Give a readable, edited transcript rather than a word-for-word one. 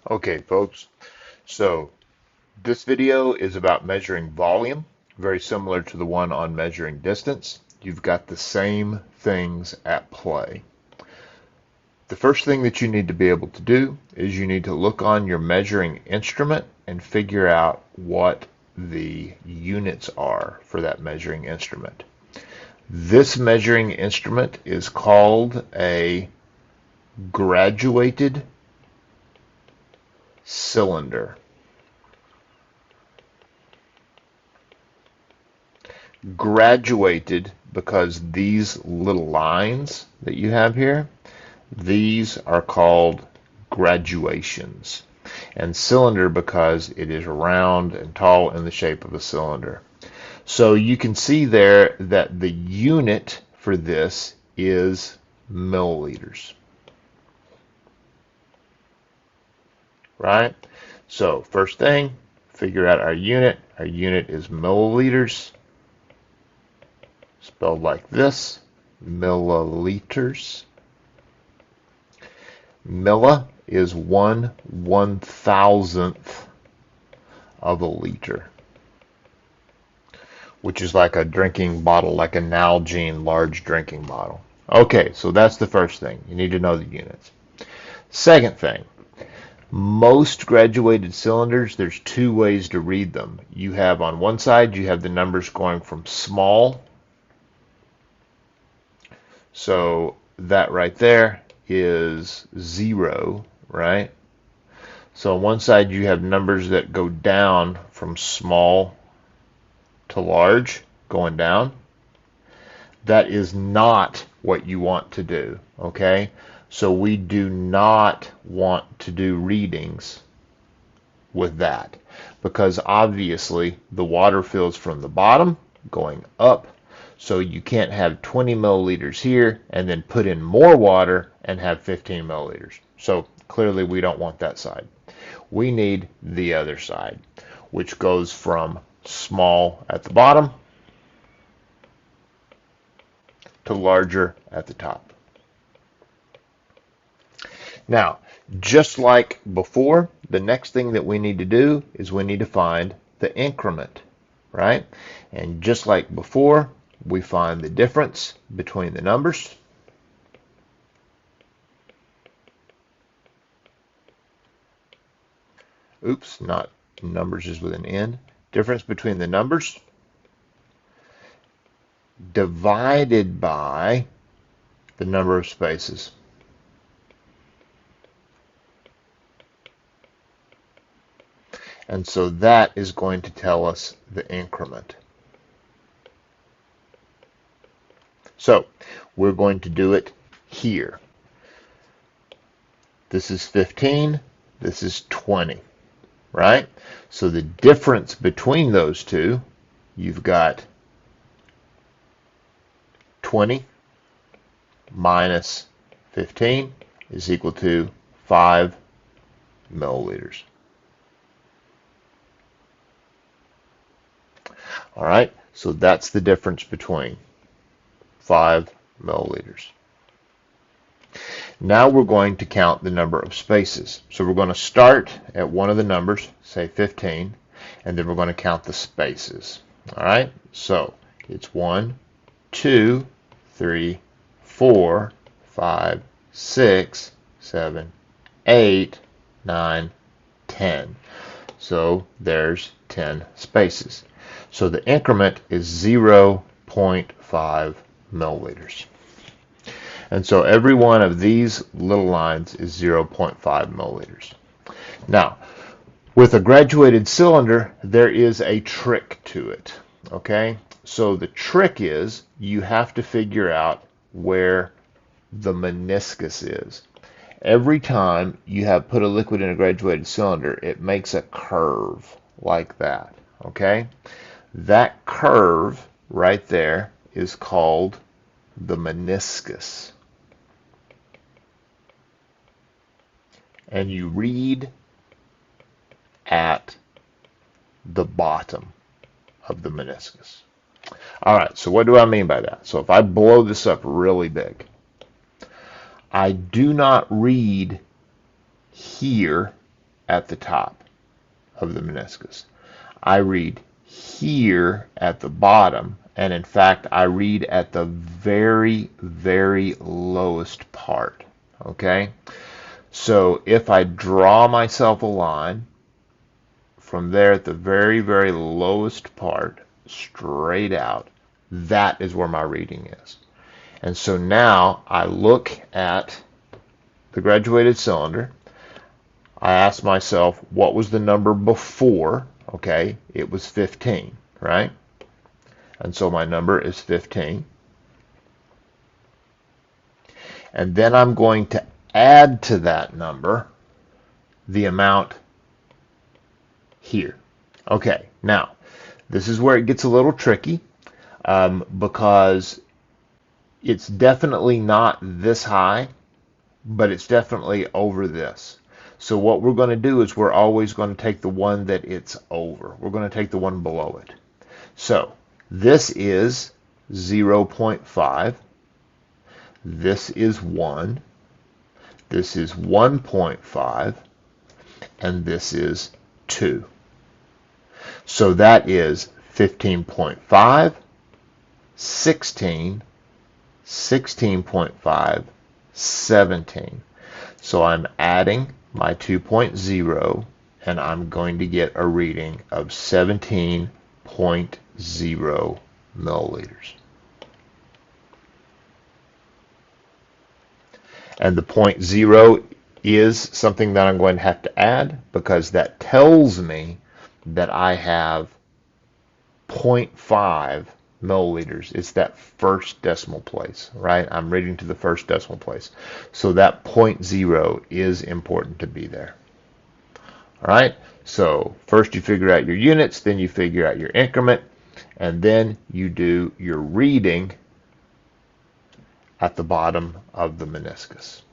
Okay, folks, so this video is about measuring volume, very similar to the one on measuring distance. You've got the same things at play. The first thing that you need to be able to do is you need to look on your measuring instrument and figure out what the units are for that measuring instrument. This measuring instrument is called a graduated cylinder. Graduated because these little lines that you have here, these are called graduations. And cylinder because it is round and tall in the shape of a cylinder. So you can see there that the unit for this is milliliters. Right? So first thing, figure out our unit. Our unit is milliliters. Spelled like this, milliliters. Milli is 1/1000th of a liter, which is like a drinking bottle, like a Nalgene large drinking bottle. Okay, so that's the first thing. You need to know the units. Second thing, most graduated cylinders, there's two ways to read them. You have on one side, you have the numbers going from small. So that right there is 0, right? So on one side you have numbers that go down from small to large, going down. That is not what you want to do, okay? So we do not want to do readings with that because obviously the water fills from the bottom going up. So you can't have 20 milliliters here and then put in more water and have 15 milliliters. So clearly we don't want that side. We need the other side, which goes from small at the bottom to larger at the top. Now, just like before, the next thing that we need to do is we need to find the increment, right? And just like before, we find the difference between the numbers. Oops, not numbers is with an N. Difference between the numbers divided by the number of spaces. And so that is going to tell us the increment. So we're going to do it here. This is 15, this is 20, right? So the difference between those two, you've got 20 minus 15 is equal to 5 milliliters. All right, so that's the difference between 5 milliliters. Now we're going to count the number of spaces. So we're going to start at one of the numbers, say 15, and then we're going to count the spaces. All right, so it's 1, 2, 3, 4, 5, 6, 7, 8, 9, 10. So there's 10 spaces. So the increment is 0.5 milliliters. And so every one of these little lines is 0.5 milliliters. Now, with a graduated cylinder, there is a trick to it, okay? So the trick is you have to figure out where the meniscus is. Every time you have put a liquid in a graduated cylinder, it makes a curve like that, okay? That curve right there is called the meniscus. And you read at the bottom of the meniscus. All right, so what do I mean by that? So if I blow this up really big, I do not read here at the top of the meniscus. I read here at the bottom, and in fact I read at the very, very lowest part. Okay? So if I draw myself a line from there at the very, very lowest part, straight out, that is where my reading is. And so now I look at the graduated cylinder. I ask myself, what was the number before? Okay, it was 15, right? And so my number is 15. And then I'm going to add to that number the amount here. Okay, now this is where it gets a little tricky because it's definitely not this high, but it's definitely over this. So what we're going to do is we're always going to take the one that it's over. We're going to take the one below it. So this is 0.5. This is 1. This is 1.5. And this is 2. So that is 15.5, 16, 16.5, 17. So I'm adding my 2.0 and I'm going to get a reading of 17.0 milliliters. And the 0.0 is something that I'm going to have to add because that tells me that I have 0.5 milliliters. It's that first decimal place, right? I'm reading to the first decimal place. So that 0.0 is important to be there. All right, so first you figure out your units, then you figure out your increment, and then you do your reading at the bottom of the meniscus.